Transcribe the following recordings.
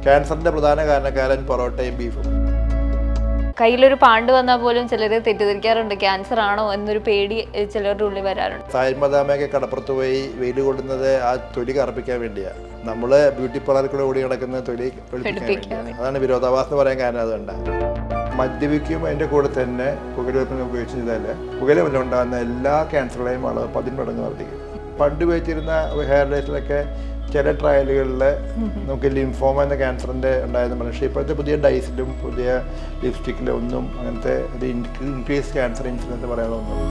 ക്യാൻസറിൻ്റെ പ്രധാന കാരണക്കാരൻ പൊറോട്ടയും ബീഫും. കയ്യിലൊരു പാണ്ട് വന്നാൽ പോലും ചിലർ തെറ്റിദ്ധരിക്കാറുണ്ട്, ക്യാൻസർ ആണോ എന്നൊരു പേടി ചിലരുടെ ഉള്ളിൽ വരാറുണ്ട്. സായ്മദാമയൊക്കെ കടപ്പുറത്ത് പോയി വെയിൽ കൊള്ളുന്നത് ആ തൊലി കറുപ്പിക്കാൻ വേണ്ടിയാണ്. നമ്മൾ ബ്യൂട്ടി പാർലറിൽ കൂടെ ഓടി കിടക്കുന്ന തൊലി വെളുപ്പിക്കാൻ വേണ്ടി. അതാണ് വിരോധാഭാസം എന്ന് പറയാൻ കാരണം അതുകൊണ്ട്. മദ്യപിക്കും അതിൻ്റെ കൂടെ തന്നെ പുകയിലൊപ്പം ഉപയോഗിച്ച് ചെയ്താൽ പുകയില വല്ല ഉണ്ടാകുന്ന എല്ലാ ക്യാൻസറുകളെയും അളവ് 10 മടങ്ങ് വർദ്ധിക്കും. പണ്ട് ഉപയോഗിച്ചിരുന്ന ഹെയർ ഡൈസിലൊക്കെ ചില ട്രയലുകളിൽ നമുക്ക് ലിംഫോമ എന്ന ക്യാൻസറിൻ്റെ ഉണ്ടായെന്ന് പറഞ്ഞു. പക്ഷേ ഇപ്പോഴത്തെ പുതിയ ഡൈസിലും പുതിയ ലിപ്സ്റ്റിക്കിലും ഒന്നും അങ്ങനത്തെ ഒരു ഇൻക്രീസ് ക്യാൻസർ ഇൻസിഡൻസ് പറയാനൊന്നും.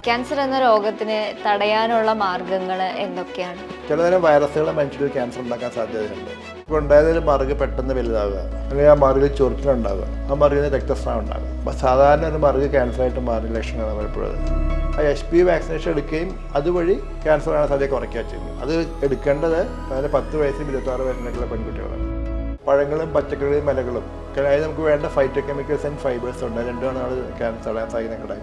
ക്യാൻസർ എന്ന രോഗത്തിന് തടയാനുള്ള മാർഗങ്ങൾ എന്തൊക്കെയാണ്? ചിലതരം വൈറസുകളെ മനുഷ്യർ ക്യാൻസർ ഉണ്ടാക്കാൻ സാധ്യതയുണ്ട്. ഇപ്പോൾ ഉണ്ടായതിൽ മറുക് പെട്ടെന്ന് വലുതാവുക, അല്ലെങ്കിൽ ആ മറുകിൽ ചൊറിച്ചിലുണ്ടാവുക, ആ മറുകിൽ രക്തസ്രാവം ഉണ്ടാകുക. അപ്പോൾ സാധാരണ ഒരു മറുക് ക്യാൻസറായിട്ട് മാറിയ ലക്ഷണങ്ങളാണ് പലപ്പോഴും. ആ HPV വാക്സിനേഷൻ എടുക്കുകയും അതുവഴി ക്യാൻസർ ആണ് സാധ്യത കുറയ്ക്കുക ചെയ്യുന്നത്. അത് എടുക്കേണ്ടത് അതായത് 10 വയസ്സിലും 26 വയസ്സിനൊക്കെയുള്ള പെൺകുട്ടികളാണ്. പഴങ്ങളും പച്ചക്കറികളും ഇലകളും അതായത് നമുക്ക് വേണ്ട ഫൈറ്റോ കെമിക്കൽസ് ആൻഡ് ഫൈബേഴ്സ് ഉണ്ട്. രണ്ടുമാണ് നമ്മൾ ക്യാൻസർ തടയാൻ സാധിക്കുന്നത്.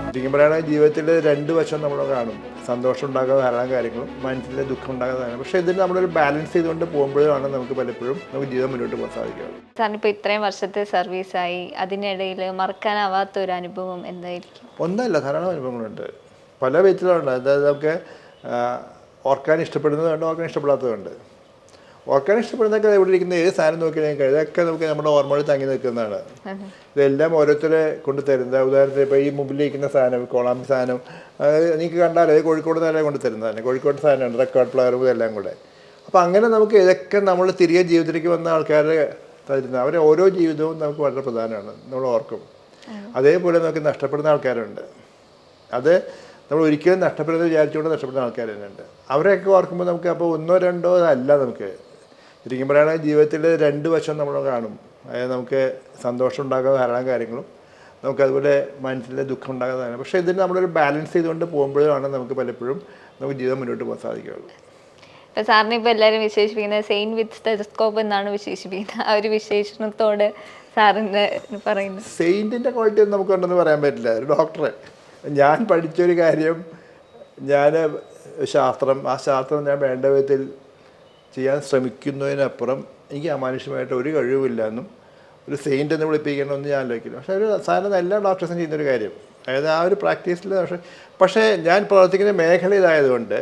ശരിക്കും പറയുകയാണെങ്കിൽ ജീവിതത്തിൽ 2 വശം നമ്മൾ കാണും. സന്തോഷം ഉണ്ടാകുന്ന ധാരാളം കാര്യങ്ങളും മനസ്സിലെ ദുഃഖം ഉണ്ടാകുന്നതാണ്. പക്ഷേ ഇതിന് നമ്മളൊരു ബാലൻസ് ചെയ്തുകൊണ്ട് പോകുമ്പോഴാണ് നമുക്ക് പലപ്പോഴും നമുക്ക് ജീവിതം മുന്നോട്ട് പോകാൻ സാധിക്കുകയുള്ളൂ. സാറിനിപ്പോൾ ഇത്രയും വർഷത്തെ സർവീസായി, അതിനിടയിൽ മറക്കാനാവാത്ത ഒരു അനുഭവം എന്തായിരിക്കും? ഒന്നല്ല, ധാരാളം അനുഭവങ്ങളുണ്ട്. പല വിധത്തിലുണ്ട്. അതായത് നമുക്ക് ഓർക്കാൻ ഇഷ്ടപ്പെടുന്നതുണ്ട്, ഓർക്കാൻ ഇഷ്ടപ്പെടാത്തതുണ്ട്. ഓർക്കാൻ ഇഷ്ടപ്പെടുന്നതൊക്കെ ഇവിടെ ഇരിക്കുന്ന ഏത് സാധനം നോക്കിയാൽ ഇതൊക്കെ നമുക്ക് നമ്മുടെ ഓർമ്മകളിൽ തങ്ങി നിൽക്കുന്നതാണ്. ഇതെല്ലാം ഓരോരുത്തരെ കൊണ്ട് തരുന്നത്. ഉദാഹരണത്തിന് ഇപ്പോൾ ഈ മുമ്പിലിരിക്കുന്ന സാധനം, കോളാമ്പി സാധനം, നിങ്ങൾക്ക് കണ്ടാൽ അത് കോഴിക്കോട് തന്നെ കൊണ്ട് തരുന്നതാണ്. കോഴിക്കോട് സാധനമുണ്ട്, റെക്കോർഡ് പ്ലെയറും ഇതെല്ലാം കൂടെ. അപ്പോൾ അങ്ങനെ നമുക്ക് ഇതൊക്കെ നമ്മൾ തിരികെ ജീവിതത്തിലേക്ക് വന്ന ആൾക്കാരെ തരുന്നത്. അവരെ ഓരോ ജീവിതവും നമുക്ക് വളരെ പ്രധാനമാണ്, നമ്മൾ ഓർക്കും. അതേപോലെ നമുക്ക് നഷ്ടപ്പെടുന്ന ആൾക്കാരുണ്ട്. അത് നമ്മൾ ഒരിക്കലും നഷ്ടപ്പെടുന്നത് വിചാരിച്ചുകൊണ്ട് നഷ്ടപ്പെടുന്ന ആൾക്കാർ തന്നെയുണ്ട്. അവരെയൊക്കെ ഓർക്കുമ്പോൾ നമുക്ക് അപ്പോൾ 1 2 അല്ല, നമുക്ക് ശരിക്കും പറയുകയാണെങ്കിൽ ജീവിതത്തിൽ 2 വശം നമ്മൾ കാണും. അതായത് നമുക്ക് സന്തോഷം ഉണ്ടാകുന്ന ധാരാളം കാര്യങ്ങളും നമുക്കതുപോലെ മനസ്സിലെ ദുഃഖം ഉണ്ടാകുന്നതാണ്. പക്ഷേ ഇതിന് നമ്മളൊരു ബാലൻസ് ചെയ്തുകൊണ്ട് പോകുമ്പോഴാണ് നമുക്ക് പലപ്പോഴും നമുക്ക് ജീവിതം മുന്നോട്ട് പോകാൻ സാധിക്കുകയുള്ളൂ. ഇപ്പോൾ സാറിനെ ഇപ്പോൾ എല്ലാവരും വിശേഷിപ്പിക്കുന്നത് സെയിൻ വിത്ത് സ്റ്റെതസ്കോപ്പ് എന്നാണ് വിശേഷിപ്പിക്കുന്നത്. ആ ഒരു വിശേഷണത്തോട് സാറിന് പറയുന്നത് സെയിൻറ്റിൻ്റെ ക്വാളിറ്റി ഒന്നും നമുക്കുണ്ടെന്ന് പറയാൻ പറ്റില്ല. ഒരു ഡോക്ടറെ ഞാൻ പഠിച്ചൊരു കാര്യം, ഞാൻ ആ ശാസ്ത്രം ഞാൻ വേണ്ട വിധത്തിൽ ചെയ്യാൻ ശ്രമിക്കുന്നതിനപ്പുറം എനിക്ക് അമാനുഷ്യമായിട്ട് ഒരു കഴിവില്ല എന്നും ഒരു സെയിൻ്റ് എന്ന് വിളിപ്പിക്കണമെന്ന് ഞാൻ ആലോചിക്കില്ല. പക്ഷേ ഒരു സാധാരണ എല്ലാ ഡോക്ടേഴ്സും ചെയ്യുന്നൊരു കാര്യം, അതായത് ആ ഒരു പ്രാക്ടീസിൽ. പക്ഷേ ഞാൻ പ്രവർത്തിക്കുന്ന മേഖല ഇതായതുകൊണ്ട്,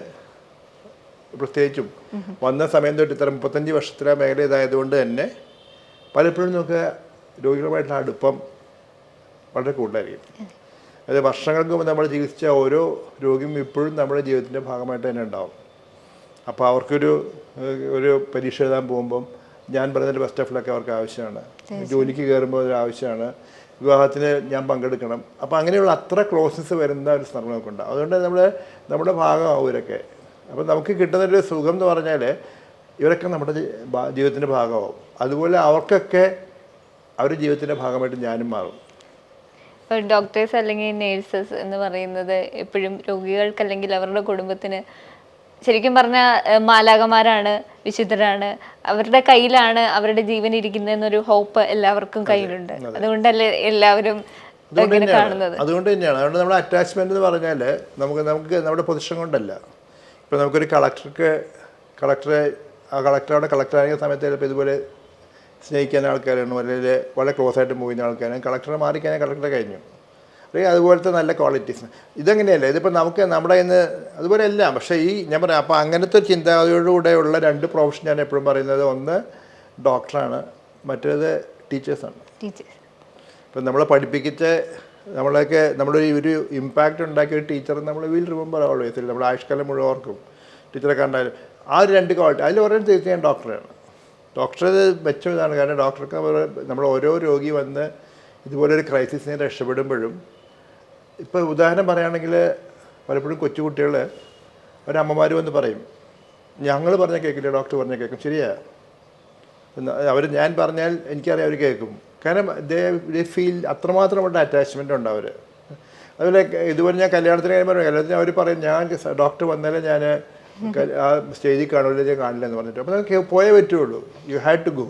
പ്രത്യേകിച്ചും വന്ന സമയം തൊട്ട് ഇത്ര 35 വർഷത്തിലെ മേഖല ഇതായതുകൊണ്ട് തന്നെ പലപ്പോഴും നമുക്ക് രോഗികളുമായിട്ടുള്ള അടുപ്പം വളരെ കൂടുതലായിരിക്കും. അതായത് വർഷങ്ങൾക്ക് മുമ്പ് നമ്മൾ ചികിത്സിച്ച ഓരോ രോഗിയും ഇപ്പോഴും നമ്മുടെ ജീവിതത്തിൻ്റെ ഭാഗമായിട്ട് തന്നെ ഉണ്ടാവും. അപ്പോൾ അവർക്കൊരു പരീക്ഷ എഴുതാൻ പോകുമ്പം ഞാൻ പറയുന്നൊരു ബെസ്റ്റ് ഓഫിലൊക്കെ അവർക്ക് ആവശ്യമാണ്. ജോലിക്ക് കയറുമ്പോൾ ഒരു ആവശ്യമാണ്. വിവാഹത്തിന് ഞാൻ പങ്കെടുക്കണം. അപ്പോൾ അങ്ങനെയുള്ള അത്ര ക്ലോസസ് വരുന്ന ഒരു സ്ഥലം നമുക്കുണ്ടാകും. അതുകൊണ്ട് നമ്മുടെ ഭാഗമാവും ഇവരൊക്കെ. അപ്പോൾ നമുക്ക് കിട്ടുന്നൊരു സുഖം എന്ന് പറഞ്ഞാൽ ഇവരൊക്കെ നമ്മുടെ ജീവിതത്തിൻ്റെ ഭാഗമാവും. അതുപോലെ അവർക്കൊക്കെ അവരുടെ ജീവിതത്തിൻ്റെ ഭാഗമായിട്ട് ഞാനും മാറും. ഡോക്ടേഴ്സ് അല്ലെങ്കിൽ നേഴ്സസ് എന്ന് പറയുന്നത് എപ്പോഴും രോഗികൾക്ക് അല്ലെങ്കിൽ അവരുടെ കുടുംബത്തിന് ശരിക്കും പറഞ്ഞാൽ മാലാഖമാരാണ്, വിശുദ്ധരാണ്. അവരുടെ കയ്യിലാണ് അവരുടെ ജീവൻ ഇരിക്കുന്നതെന്നൊരു ഹോപ്പ് എല്ലാവർക്കും കയ്യിലുണ്ട്. അതുകൊണ്ടല്ലേ എല്ലാവരും കാണുന്നത്. അതുകൊണ്ട് തന്നെയാണ്. അതുകൊണ്ട് നമ്മുടെ അറ്റാച്ച്മെന്റ് എന്ന് പറഞ്ഞാൽ നമുക്ക് നമ്മുടെ പൊസിഷൻ കൊണ്ടല്ല. ഇപ്പോൾ നമുക്കൊരു കളക്ടറോടെ കളക്ടറായ സമയത്ത് ചിലപ്പോൾ ഇതുപോലെ സ്നേഹിക്കുന്ന ആൾക്കാരാണ്, അല്ലെങ്കിൽ വളരെ ക്ലോസ് ആയിട്ട് മൂവ് ചെയ്യുന്ന ആൾക്കാരാണ്. കളക്ടറെ മാറിക്കഴിഞ്ഞാൽ കളക്ടറെ കഴിഞ്ഞു. അല്ലെങ്കിൽ അതുപോലത്തെ നല്ല ക്വാളിറ്റീസ് ഇതെങ്ങനെയല്ല. ഇതിപ്പോൾ നമുക്ക് നമ്മുടെ ഇന്ന് അതുപോലെ എല്ലാം. പക്ഷേ ഞാൻ പറയാം, അപ്പോൾ അങ്ങനത്തെ ചിന്താഗതിയോടുകൂടെയുള്ള 2 പ്രൊഫഷൻ ഞാൻ എപ്പോഴും പറയുന്നത്, ഒന്ന് ഡോക്ടറാണ്, മറ്റേത് ടീച്ചേഴ്സാണ്. ഇപ്പം നമ്മളെ പഠിപ്പിച്ച് നമ്മളൊരു ഇമ്പാക്റ്റ് ഉണ്ടാക്കിയ ഒരു ടീച്ചർ നമ്മൾ വിൽ റിമെമ്പർ ഓൾവേസ്. നമ്മുടെ ആയുഷ്കാലം മുഴുവൻ ഓർക്കും ടീച്ചറെ കണ്ടാലും. ആ ഒരു 2 ക്വാളിറ്റി അതിൽ ഒരെണ്ണം തീർച്ചയായും ഡോക്ടറാണ്. ഡോക്ടർ മെച്ചം ഇതാണ്. കാരണം ഡോക്ടർക്ക് നമ്മൾ ഓരോ രോഗി വന്ന് ഇതുപോലൊരു ക്രൈസിസിനെ രക്ഷപ്പെടുമ്പോഴും, ഇപ്പോൾ ഉദാഹരണം പറയുകയാണെങ്കിൽ പലപ്പോഴും കൊച്ചുകുട്ടികൾ ഒരമ്മമാർ വന്ന് പറയും, ഞങ്ങൾ പറഞ്ഞാൽ കേൾക്കില്ല, ഡോക്ടർ പറഞ്ഞാൽ കേൾക്കും. ശരിയാ, ഞാൻ പറഞ്ഞാൽ എനിക്കറിയാം അവർ കേൾക്കും. കാരണം ദേ ഫീൽ അത്രമാത്രം അവരുടെ അറ്റാച്ച്മെൻ്റ് ഉണ്ട് അവർ. അതുപോലെ ഇതുപോലെ ഞാൻ കല്യാണത്തിന് കല്യാണത്തിന് അവർ പറയും, ഞാൻ ഡോക്ടർ വന്നാലേ ഞാൻ ആ സ്റ്റേജിൽ കാണില്ല, ഞാൻ കാണില്ല എന്ന് പറഞ്ഞിട്ട്. അപ്പോൾ നമുക്ക് പോയേ പറ്റുള്ളൂ, യു ഹാഡ് ടു ഗോ.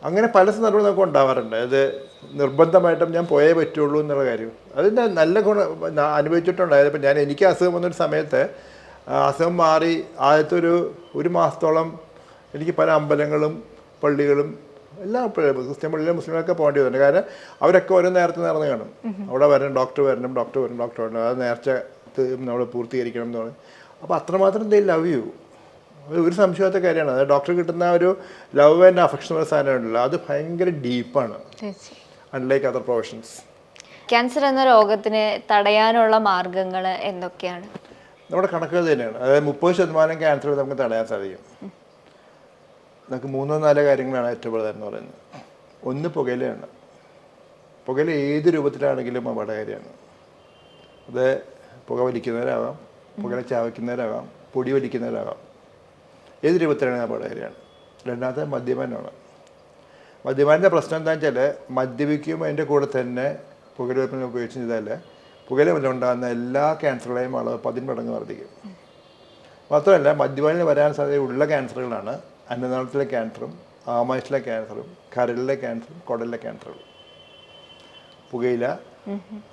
അങ്ങനെ പല സന്ദർഭങ്ങളും നമുക്ക് ഉണ്ടാവാറുണ്ട്. അത് നിർബന്ധമായിട്ടും ഞാൻ പോയേ പറ്റുള്ളൂ എന്നുള്ള കാര്യം. അതിൻ്റെ നല്ല ഗുണം അനുഭവിച്ചിട്ടുണ്ടായത്. ഇപ്പം എനിക്ക് അസുഖം വന്നൊരു സമയത്ത് അസുഖം മാറി ആദ്യത്തെ ഒരു മാസത്തോളം എനിക്ക് പല അമ്പലങ്ങളും പള്ളികളും എല്ലാ ക്രിസ്ത്യൻ പള്ളിയിലും മുസ്ലിങ്ങളൊക്കെ പോകേണ്ടി വരുന്നുണ്ട്. കാരണം അവരൊക്കെ ഓരോ നേരത്തെ നടന്ന് കാണും. അവിടെ വരണം, ഡോക്ടർ വരണം, ഡോക്ടർ വരണം, അത് നേർച്ച നമ്മൾ പൂർത്തീകരിക്കണം എന്ന് പറയും. അപ്പോൾ അത്രമാത്രം ദേ ലവ് യു. ഒരു സംശയത്തെ കാര്യമാണ്. അത് ഡോക്ടർ കിട്ടുന്ന ഒരു ലവ് ആൻഡ് അഫെക്ഷൻ എന്ന സാധനമുണ്ടല്ലോ, അത് ഭയങ്കര ഡീപ്പാണ്, അൺലൈക്ക് അതർ പ്രൊഫഷൻസ്. ക്യാൻസർ എന്ന രോഗത്തിന് തടയാനുള്ള മാർഗങ്ങൾ എന്തൊക്കെയാണ്? നമ്മുടെ കണക്കുകൾ തന്നെയാണ്. അതായത് 30% ക്യാൻസർ നമുക്ക് തടയാൻ സാധിക്കും. നമുക്ക് 3-4 കാര്യങ്ങളാണ് ഏറ്റവും പ്രധാനം എന്ന് പറയുന്നത്. ഒന്ന് പുകയിലയാണ്. പുകയില ഏത് രൂപത്തിലാണെങ്കിലും അപകടകാരിയാണ്. അത് പുക വലിക്കുന്നവരാകാം, പുകയില ചാവയ്ക്കുന്നവരാകാം, പൊടി വലിക്കുന്നവരാകാം, ഏത് രൂപത്തിലാണെങ്കിൽ അപകടകാരിയാണ്. രണ്ടാമത്തെ മദ്യപാനമാണ്. മദ്യപാനത്തിൻ്റെ പ്രശ്നം എന്താണെന്ന് വെച്ചാൽ മദ്യപിക്കും അതിൻ്റെ കൂടെ തന്നെ പുകയില ഉപയോഗിച്ച് ചെയ്താൽ പുകയില ഉണ്ടാകുന്ന എല്ലാ ക്യാൻസറുകളെയും അളവ് 10 മടങ്ങ് വർദ്ധിക്കും. മാത്രമല്ല മദ്യപാനിൽ വരാൻ സാധ്യതയുള്ള ക്യാൻസറുകളാണ് അന്നനാളത്തിലെ ക്യാൻസറും, ആമാശയിലെ ക്യാൻസറും, കരളിലെ ക്യാൻസറും, കുടലിലെ ക്യാൻസറും. പുകയില,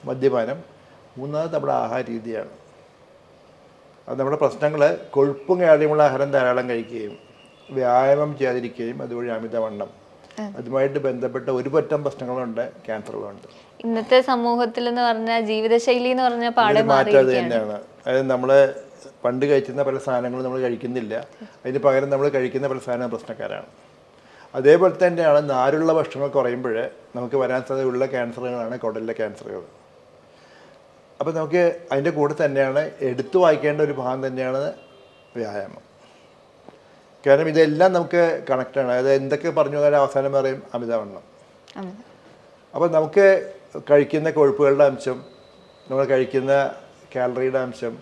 മദ്യപാനം. മൂന്നാമത് നമ്മുടെ ആഹാര രീതിയാണ്. അത് നമ്മുടെ പ്രശ്നങ്ങൾ കൊഴുപ്പും കാര്യമുള്ള ആഹാരം ധാരാളം കഴിക്കുകയും വ്യായാമം ചെയ്യാതിരിക്കുകയും അതുവഴി അമിതവണ്ണം, അതുമായിട്ട് ബന്ധപ്പെട്ട ഒരു പറ്റം പ്രശ്നങ്ങളുണ്ട്, ക്യാൻസറുകളുണ്ട്. ഇന്നത്തെ സമൂഹത്തിൽ എന്ന് പറഞ്ഞാൽ ജീവിതശൈലി എന്ന് പറഞ്ഞാൽ മാറ്റം അത് തന്നെയാണ്. അതായത് നമ്മൾ പണ്ട് കഴിച്ചിരുന്ന പല സാധനങ്ങളും നമ്മൾ കഴിക്കുന്നില്ല, അതിന് പകരം നമ്മൾ കഴിക്കുന്ന പല സാധനം പ്രശ്നക്കാരാണ്. അതേപോലെ തന്നെയാണ് നാരുള്ള ഭക്ഷണങ്ങൾ കുറയുമ്പോൾ നമുക്ക് വരാൻ സാധ്യതയുള്ള ക്യാൻസറുകളാണ് കുടലിലെ ക്യാൻസറുകൾ. അപ്പോൾ നമുക്ക് അതിൻ്റെ കൂടെ തന്നെയാണ് എടുത്തു വായിക്കേണ്ട ഒരു ഭാഗം തന്നെയാണ് വ്യായാമം. കാരണം ഇതെല്ലാം നമുക്ക് കണക്റ്റാണ്. അതായത് എന്തൊക്കെ പറഞ്ഞു പോയാലും അവസാനം പറയും അമിതവണ്ണം. അപ്പോൾ നമുക്ക് കഴിക്കുന്ന കൊഴുപ്പുകളുടെ അംശം, നമ്മൾ കഴിക്കുന്ന കാലറിയുടെ അംശം,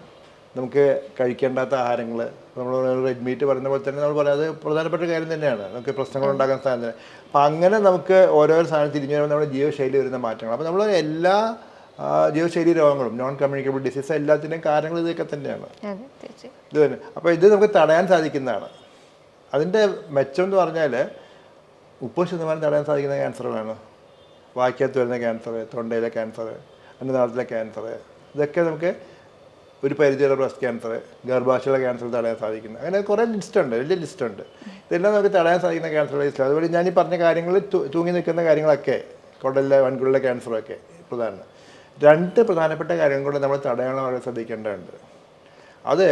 നമുക്ക് കഴിക്കേണ്ടാത്ത ആഹാരങ്ങൾ, നമ്മൾ റെഡ് മീറ്റ് പറയുന്ന പോലെ തന്നെ നമ്മൾ പറയുന്നത് പ്രധാനപ്പെട്ട കാര്യം തന്നെയാണ്. നമുക്ക് പ്രശ്നങ്ങൾ ഉണ്ടാക്കുന്ന സാധനം. അപ്പം അങ്ങനെ നമുക്ക് ഓരോരോ സാധനം തിരിഞ്ഞു വരുമ്പോൾ നമ്മുടെ ജീവിതശൈലി വരുന്ന മാറ്റങ്ങൾ. അപ്പോൾ നമ്മൾ എല്ലാ ജീവിതശൈലി രോഗങ്ങളും, നോൺ കമ്മ്യൂണിക്കബിൾ ഡിസീസ്, എല്ലാത്തിൻ്റെയും കാരണങ്ങൾ ഇതൊക്കെ തന്നെയാണ്. ഇത് തന്നെ. അപ്പോൾ ഇത് നമുക്ക് തടയാൻ സാധിക്കുന്നതാണ്. അതിൻ്റെ മെച്ചം എന്ന് പറഞ്ഞാൽ 30% തടയാൻ സാധിക്കുന്ന ക്യാൻസറുകളാണ്. വായ്ക്കകത്ത് വരുന്ന ക്യാൻസർ, തൊണ്ടയിലെ ക്യാൻസർ, അന്നനാളത്തിലെ ക്യാൻസർ, ഇതൊക്കെ നമുക്ക് ഒരു പരിധിയുള്ള ബ്രസ്റ്റ് ക്യാൻസർ, ഗർഭാശയമുള്ള ക്യാൻസർ തടയാൻ സാധിക്കുന്നത്. അങ്ങനെ കുറേ ലിസ്റ്റുണ്ട്, വലിയ ലിസ്റ്റുണ്ട്. ഇതെല്ലാം നമുക്ക് തടയാൻ സാധിക്കുന്ന ക്യാൻസറുടെ ലിസ്റ്റ്. അതുപോലെ ഞാൻ ഈ പറഞ്ഞ കാര്യങ്ങളിൽ തൂങ്ങി നിൽക്കുന്ന കാര്യങ്ങളൊക്കെ, കുടലിലെ വൻകുടലിലെ ക്യാൻസറൊക്കെ പ്രധാനം. 2 പ്രധാനപ്പെട്ട കാര്യങ്ങൾ കൂടെ നമ്മൾ തടയാനുള്ള വളരെ ശ്രദ്ധിക്കേണ്ടതുണ്ട്. അത്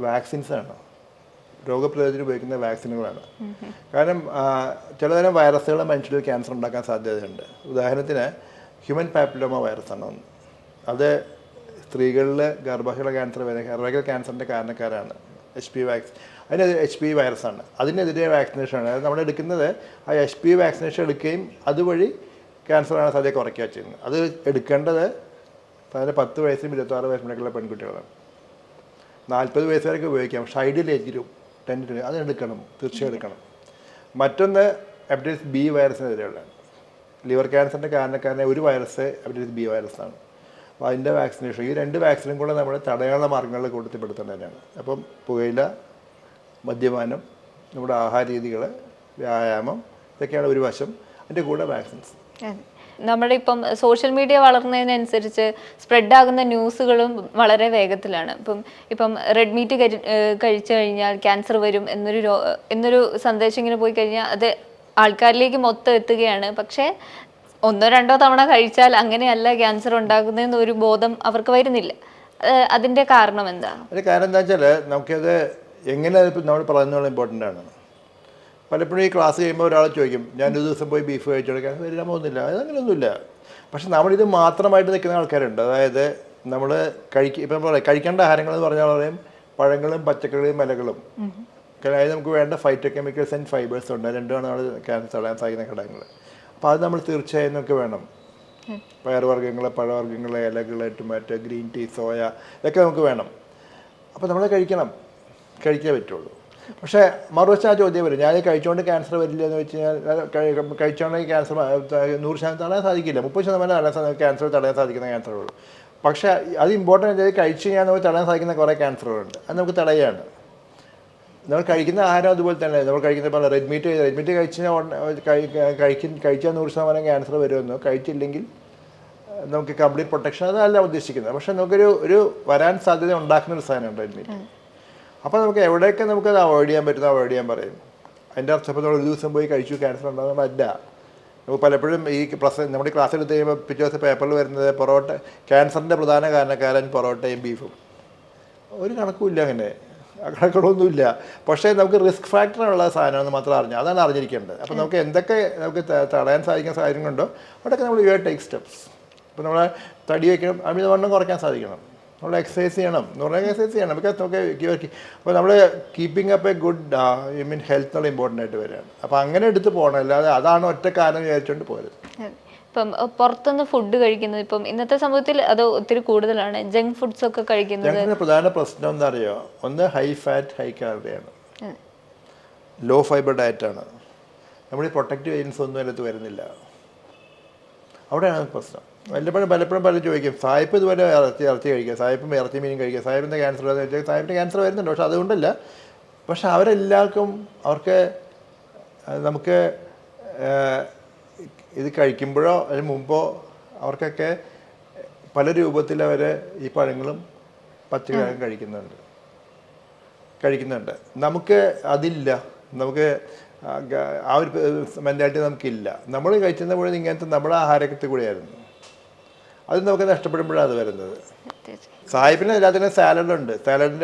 വാക്സിൻസാണ്, രോഗപ്രതിരോധത്തിന് ഉപയോഗിക്കുന്ന വാക്സിനുകളാണ്. കാരണം ചിലതരം വൈറസുകൾ മനുഷ്യരിൽ ക്യാൻസർ ഉണ്ടാക്കാൻ സാധ്യതയുണ്ട്. ഉദാഹരണത്തിന് ഹ്യൂമൻ പാപ്പിലോമ വൈറസാണ് ഒന്ന്. അത് സ്ത്രീകളിൽ ഗർഭാശയമുള്ള ക്യാൻസർ വരെ സർവൈക്കൽ ക്യാൻസറിൻ്റെ കാരണക്കാരാണ്. HPV വാക്സിൻ, അതിനെതിരെ HPV വൈറസാണ്. അതിനെതിരെ വാക്സിനേഷനാണ്. അതായത് നമ്മൾ എടുക്കുന്നത് ആ HPV വാക്സിനേഷൻ എടുക്കുകയും അതുവഴി ക്യാൻസറാണ് സാധ്യത കുറയ്ക്കുക ചെയ്യുന്നത്. അത് എടുക്കേണ്ടത് 10 വയസ്സിനും 26 വയസ്സിനൊക്കെയുള്ള പെൺകുട്ടികളാണ്. 40 വയസ്സ് വരെയൊക്കെ ഉപയോഗിക്കാം. പക്ഷേ ഐഡിയൽ ഏജ് ഗ്രൂപ്പ് 10 അത് എടുക്കണം, തീർച്ചയായും എടുക്കണം. മറ്റൊന്ന് ഹെപ്പറ്റൈറ്റിസ് B വൈറസിനെതിരെയുള്ളതാണ്. ലിവർ ക്യാൻസറിൻ്റെ കാരണക്കാരനെ ഒരു വൈറസ് ഹെപ്പറ്റൈറ്റിസ് B വൈറസാണ്. അപ്പോൾ അതിൻ്റെ വാക്സിനേഷൻ, ഈ 2 വാക്സിനും കൂടെ നമ്മൾ തടയാനുള്ള മാർഗ്ഗങ്ങളിൽ കൂട്ടത്തിൽപ്പെടുത്തേണ്ടതാണ്. അപ്പം പുകയില, മദ്യപാനം, നമ്മുടെ ആഹാര രീതികൾ, വ്യായാമം, ഇതൊക്കെയാണ് ഒരു വശം. അതിൻ്റെ കൂടെ വാക്സിൻസ്. നമ്മുടെ ഇപ്പം സോഷ്യൽ മീഡിയ വളർന്നതിനനുസരിച്ച് സ്പ്രെഡാകുന്ന ന്യൂസുകളും വളരെ വേഗത്തിലാണ്. ഇപ്പം റെഡ് മീറ്റ് കഴിച്ചു കഴിഞ്ഞാൽ ക്യാൻസർ വരും എന്നൊരു സന്ദേശം ഇങ്ങനെ പോയി കഴിഞ്ഞാൽ അത് ആൾക്കാരിലേക്ക് മൊത്തം എത്തുകയാണ്. പക്ഷേ 1-2 തവണ കഴിച്ചാൽ അങ്ങനെയല്ല ക്യാൻസർ ഉണ്ടാകുന്നതെന്ന് ഒരു ബോധം അവർക്ക് വരുന്നില്ല. അതിൻ്റെ കാരണം എന്താ? അതിൻ്റെ കാരണം എന്താ വെച്ചാൽ നമുക്കത് എങ്ങനെ നമ്മൾ പറയുന്നത് ഇമ്പോർട്ടൻ്റ് ആണ്. പലപ്പോഴും ഈ ക്ലാസ് കഴിയുമ്പോൾ ഒരാൾ ചോദിക്കും, ഞാനൊരു ദിവസം പോയി ബീഫ് കഴിച്ചെടുക്കാൻ വരാൻ പോകുന്നില്ല. അതങ്ങനെയൊന്നുമില്ല. പക്ഷെ നമ്മളിത് മാത്രമായിട്ട് നിൽക്കുന്ന ആൾക്കാരുണ്ട്. അതായത് നമ്മൾ ഇപ്പം കഴിക്കേണ്ട ആഹാരങ്ങൾ എന്ന് പറഞ്ഞാൽ പറയും പഴങ്ങളും പച്ചക്കറികളും ഇലകളും. അതായത് നമുക്ക് വേണ്ട ഫൈറ്റോ കെമിക്കൽസ് ആൻഡ് ഫൈബേഴ്സ് ഉണ്ട്. രണ്ടുമാണ് നമ്മൾ ക്യാൻസർ തടയാൻ സാധിക്കുന്ന ഘടകങ്ങൾ. അപ്പോൾ അത് നമ്മൾ തീർച്ചയായും നമുക്ക് വേണം. പയറുവർഗ്ഗങ്ങൾ, പഴവർഗ്ഗങ്ങൾ, ഇലകൾ, ടൊമാറ്റോ, ഗ്രീൻ ടീ, സോയ, ഇതൊക്കെ നമുക്ക് വേണം. അപ്പോൾ നമ്മൾ കഴിക്കേ പറ്റുള്ളൂ. പക്ഷേ മറുവശം ആ ചോദ്യം വരും, ഞാൻ കഴിച്ചുകൊണ്ട് ക്യാൻസർ വരില്ല എന്ന് വെച്ച് കഴിഞ്ഞാൽ കഴിച്ചുകൊണ്ടെങ്കിൽ ക്യാൻസർ 100% തടയാൻ സാധിക്കില്ല. 30% ക്യാൻസർ തടയാൻ സാധിക്കുന്ന ക്യാൻസറുള്ളൂ. പക്ഷേ അത് ഇമ്പോർട്ടൻ്റ് ആയത് കഴിച്ച് കഴിഞ്ഞാൽ നമുക്ക് തടയാൻ സാധിക്കുന്ന കുറേ ക്യാൻസറുകളുണ്ട്. അത് നമുക്ക് തടയുകയാണ്. നമ്മൾ കഴിക്കുന്ന ആഹാരം അതുപോലെ തന്നെ. നമ്മൾ കഴിക്കുന്ന റെഡ് മീറ്റ് കഴിച്ചാൽ 100% ക്യാൻസർ വരുമെന്നോ, കഴിച്ചില്ലെങ്കിൽ നമുക്ക് കംപ്ലീറ്റ് പ്രൊട്ടക്ഷൻ, അതല്ല ഉദ്ദേശിക്കുന്നത്. പക്ഷേ നമുക്കൊരു വരാൻ സാധ്യത ഉണ്ടാക്കുന്ന ഒരു സാധനമുണ്ട് റെഡ് മീറ്റ്. അപ്പോൾ നമുക്ക് എവിടെയൊക്കെ നമുക്കത് അവോയ്ഡ് ചെയ്യാൻ പറ്റുന്ന അവോയ്ഡ് ചെയ്യാൻ പറയും. അതിൻ്റെ അർത്ഥം ഇപ്പോൾ നമ്മൾ ഒരു ദിവസം പോയി കഴിച്ചു ക്യാൻസർ ഉണ്ടാകുന്നതല്ല. നമുക്ക് പലപ്പോഴും ഈ നമ്മുടെ ക്ലാസ് എടുത്ത് കഴിയുമ്പോൾ പിറ്റേ ദിവസം പേപ്പറിൽ വരുന്നത് പൊറോട്ട ക്യാൻസറിൻ്റെ പ്രധാന കാരണക്കാരൻ പൊറോട്ടയും ബീഫും. ഒരു കണക്കുമില്ല, അങ്ങനെ കണക്കുകളൊന്നുമില്ല. പക്ഷേ നമുക്ക് റിസ്ക് ഫാക്ടറുള്ള സാധനമെന്ന് മാത്രം അറിഞ്ഞു, അതാണ് അറിഞ്ഞിരിക്കേണ്ടത്. അപ്പോൾ നമുക്ക് എന്തൊക്കെ നമുക്ക് തടയാൻ സാധിക്കുന്ന സാഹചര്യങ്ങളുണ്ടോ അവിടെയൊക്കെ നമ്മൾ യു ടേക്ക് സ്റ്റെപ്സ്. ഇപ്പോൾ നമ്മളെ തടി വയ്ക്കണം, അമിതവണ്ണം കുറയ്ക്കാൻ സാധിക്കണം, നമ്മൾ എക്സസൈസ് ചെയ്യണം എന്ന് പറഞ്ഞാൽ എക്സസൈസ് ചെയ്യണം. ബിക്കോസ് നമുക്ക് അപ്പോൾ നമ്മൾ keeping up A good health എന്നുള്ള ഇമ്പോർട്ടൻ്റ് ആയിട്ട് വരികയാണ്. അപ്പോൾ അങ്ങനെ എടുത്ത് പോകണം, അല്ലാതെ അതാണ് ഒറ്റ കാരണം വിചാരിച്ചുകൊണ്ട് പോരുത്. ഇപ്പം പുറത്തുനിന്ന് ഫുഡ് കഴിക്കുന്നത് ഇപ്പം ഇന്നത്തെ സമൂഹത്തിൽ അത് ഒത്തിരി കൂടുതലാണ്. ജങ്ക് ഫുഡ്സ് ഒക്കെ കഴിക്കുന്നത് ഞങ്ങളുടെ പ്രധാന പ്രശ്നം എന്താ അറിയോ, ഒന്ന് ഹൈ ഫാറ്റ് ഹൈ കാലറിയാണ്, ലോ ഫൈബർ ഡയറ്റാണ്. നമ്മൾ ഈ പ്രൊട്ടക്റ്റീവ് ഏജൻസ് ഒന്നും അതിനകത്ത് വരുന്നില്ല, അവിടെയാണ് പ്രശ്നം. പലപ്പോഴും പലരും ചോദിക്കും സായിപ്പ് ഇതുപോലെ ഇറച്ചി കഴിക്കുക, സായിപ്പും ഇറച്ചി മീനും കഴിക്കുക, സായിപ്പിൻ്റെ ക്യാൻസർ വരുന്നത് വെച്ചാൽ സായിപ്പിൻ്റെ ക്യാൻസർ വരുന്നുണ്ട്. പക്ഷെ അതുകൊണ്ടല്ല, പക്ഷെ അവരെല്ലാവർക്കും അവർക്ക് നമുക്ക് ഇത് കഴിക്കുമ്പോഴോ അതിന് മുമ്പോ അവർക്കൊക്കെ പല രൂപത്തിൽ അവർ ഈ പഴങ്ങളും പച്ചക്കറികളും കഴിക്കുന്നുണ്ട്. നമുക്ക് അതില്ല, നമുക്ക് ആ ഒരു മെൻറ്റാലിറ്റി നമുക്കില്ല. നമ്മൾ കഴിച്ചിരുന്ന മുഴുവൻ ഇങ്ങനത്തെ നമ്മുടെ ആഹാരത്തിൽ കൂടെയായിരുന്നു. അത് നമുക്ക് നഷ്ടപ്പെടുമ്പോഴാണ് അത് വരുന്നത്. സായിപ്പിന് എല്ലാത്തിനും സാലഡുണ്ട്, സാലഡിൽ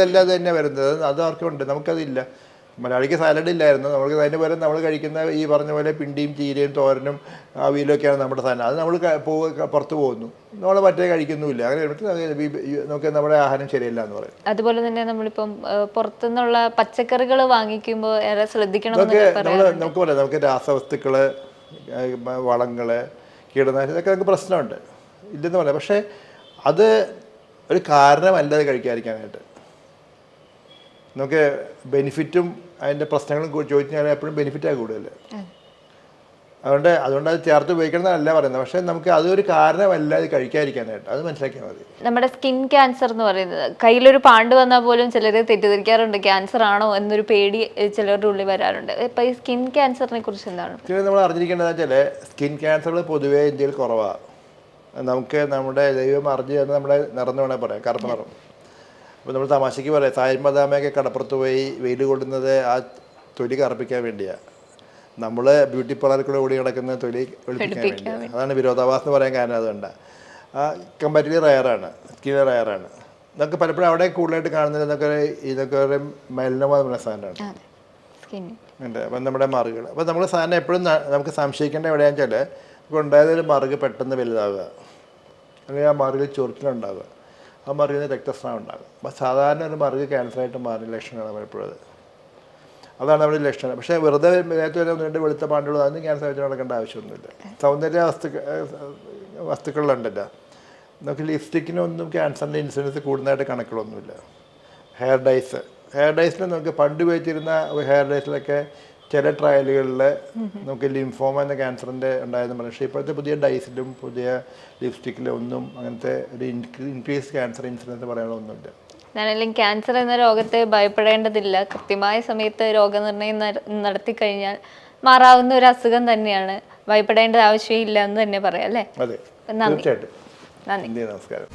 എല്ലാം അത് തന്നെ വരുന്നത്, അത് അവർക്കുണ്ട്, നമുക്കതില്ല. മലയാളിക്ക് സാലഡ് ഇല്ലായിരുന്നു, നമുക്ക് അതിന് പകരം നമ്മൾ കഴിക്കുന്ന ഈ പറഞ്ഞ പോലെ പിണ്ടിയും ചീരയും തോരനും അവിയലൊക്കെയാണ് നമ്മുടെ സാധനം. അത് നമ്മൾ പുറത്ത് പോകുന്നു, നമ്മൾ മറ്റേ കഴിക്കുന്നുമില്ല. അങ്ങനെ നമുക്ക് നമ്മുടെ ആഹാരം ശരിയല്ല എന്ന് പറയും. അതുപോലെ തന്നെ നമ്മളിപ്പം പുറത്തുനിന്നുള്ള പച്ചക്കറികൾ വാങ്ങിക്കുമ്പോൾ ഏറെ ശ്രദ്ധിക്കണം. നമുക്ക് പറയാം, നമുക്ക് രാസവസ്തുക്കള്, വളങ്ങള്, കീടനാശിനി ഇതൊക്കെ നമുക്ക് പ്രശ്നമുണ്ട്, ഇല്ലെന്ന് പറയാം. പക്ഷേ അത് ഒരു കാരണമല്ല അത് കഴിക്കാതിരിക്കാനായിട്ട്. നമുക്ക് ബെനിഫിറ്റും അതിൻ്റെ പ്രശ്നങ്ങളും ചോദിച്ചു കഴിഞ്ഞാൽ എപ്പോഴും ബെനിഫിറ്റാണ് കൂടുതൽ. അതുകൊണ്ട് അത് ചേർത്ത് ഉപയോഗിക്കണം എന്നല്ല പറയുന്നത്. പക്ഷേ നമുക്ക് അതൊരു കാരണമല്ല ഇത് കഴിക്കാതിരിക്കാനായിട്ട്, അത് മനസ്സിലാക്കിയാൽ മതി. നമ്മുടെ സ്കിൻ ക്യാൻസർ എന്ന് പറയുന്നത്, കയ്യിലൊരു പാണ്ട് വന്നാൽ പോലും ചിലർ തെറ്റിദ്ധരിക്കാറുണ്ട് ക്യാൻസർ ആണോ എന്നൊരു പേടി ചിലരുടെ ഉള്ളിൽ വരാറുണ്ട്. ഇപ്പം ഈ സ്കിൻ ക്യാൻസറിനെ കുറിച്ച് എന്താണ് നമ്മൾ അറിഞ്ഞിരിക്കേണ്ടതെന്ന് വെച്ചാൽ സ്കിൻ ക്യാൻസറുകൾ പൊതുവേ ഇന്ത്യയിൽ കുറവാണ്. നമുക്ക് നമ്മുടെ ദൈവം അറിഞ്ഞു തന്നെ നമ്മുടെ നിറന്ന് വേണേൽ പറയാം, കറുപ്പ് നിറം. അപ്പോൾ നമ്മൾ തമാശയ്ക്ക് പറയാം, സായിമദാമയൊക്കെ കടപ്പുറത്ത് പോയി വെയിൽ കൊള്ളുന്നത് ആ തൊലി കറുപ്പിക്കാൻ വേണ്ടിയാണ്. നമ്മൾ ബ്യൂട്ടി പാർലറിൽ കൂടെ ഓടി കിടക്കുന്ന തൊലി വെളുപ്പിക്കാൻ വേണ്ടിയാണ്. അതാണ് വിരോധാഭാസം എന്ന് പറയാൻ കാരണം. അതുകൊണ്ടാണ് കമ്പാരിറ്റീവ്ലി റയറാണ്, സ്കിൻ റയറാണ്. നമുക്ക് പലപ്പോഴും അവിടെ കൂടുതലായിട്ട് കാണുന്നത് ഇതൊക്കെ ഒരു മലിനമായ സാധനമാണ് ഉണ്ട്. അപ്പം നമ്മുടെ മറുകൾ, അപ്പോൾ നമ്മൾ സാധനം എപ്പോഴും നമുക്ക് സംശയിക്കേണ്ട എവിടെയാണെന്ന് വെച്ചാൽ ഇപ്പോൾ ഉണ്ടായതൊരു മറുക് പെട്ടെന്ന് വലുതാവുക, അല്ലെങ്കിൽ ആ മറുകിൽ ചൊറിച്ചിലുണ്ടാവുക, ആ മറുകിൽ നിന്ന് രക്തസ്രാവം ഉണ്ടാകും. അപ്പോൾ സാധാരണ ഒരു മറുക് ക്യാൻസറായിട്ട് മാറിയ ലക്ഷണമാണ് പലപ്പോഴും അതാണ് നമ്മുടെ ലക്ഷണം. പക്ഷേ വെറുതെ നേരത്തെ വരെ 1-2 വെളുത്ത പാണ്ടുകൾ അതൊന്നും ക്യാൻസർ വെച്ച് നടക്കേണ്ട ആവശ്യമൊന്നുമില്ല. സൗന്ദര്യ വസ്തുക്കളിലുണ്ടല്ലോ, നമുക്ക് ലിപ്സ്റ്റിക്കിനൊന്നും ക്യാൻസറിൻ്റെ ഇൻസിഡൻസ് കൂടുന്നതായിട്ട് കണക്കുകളൊന്നുമില്ല. ഹെയർ ഡൈസിൽ നമുക്ക് പണ്ട് ഉപയോഗിച്ചിരുന്ന ഹെയർ ഡൈസിലൊക്കെ ചില ട്രയലുകളിൽ നമുക്ക് ലിംഫോമ എന്ന ക്യാൻസറിൻ്റെ ഉണ്ടായെന്ന് പറഞ്ഞു. പക്ഷേ ഇപ്പോഴത്തെ പുതിയ ഡൈസിലും പുതിയ ലിപ്സ്റ്റിക്കിലും ഒന്നും അങ്ങനത്തെ ഒരു ഇൻക്രീസ് ക്യാൻസർ ഇൻസിഡൻസ് പറയാനൊന്നുമില്ല. എന്നാലും ക്യാൻസർ എന്ന രോഗത്തെ ഭയപ്പെടേണ്ടതില്ല. കൃത്യമായ സമയത്ത് രോഗനിർണയം നടത്തി കഴിഞ്ഞാൽ മാറാവുന്ന ഒരു അസുഖം തന്നെയാണ്. ഭയപ്പെടേണ്ട ആവശ്യമില്ല എന്ന് തന്നെ പറയാം, അല്ലേ? അതെ, തീർച്ചയായിട്ടും. നന്ദി, നമസ്കാരം.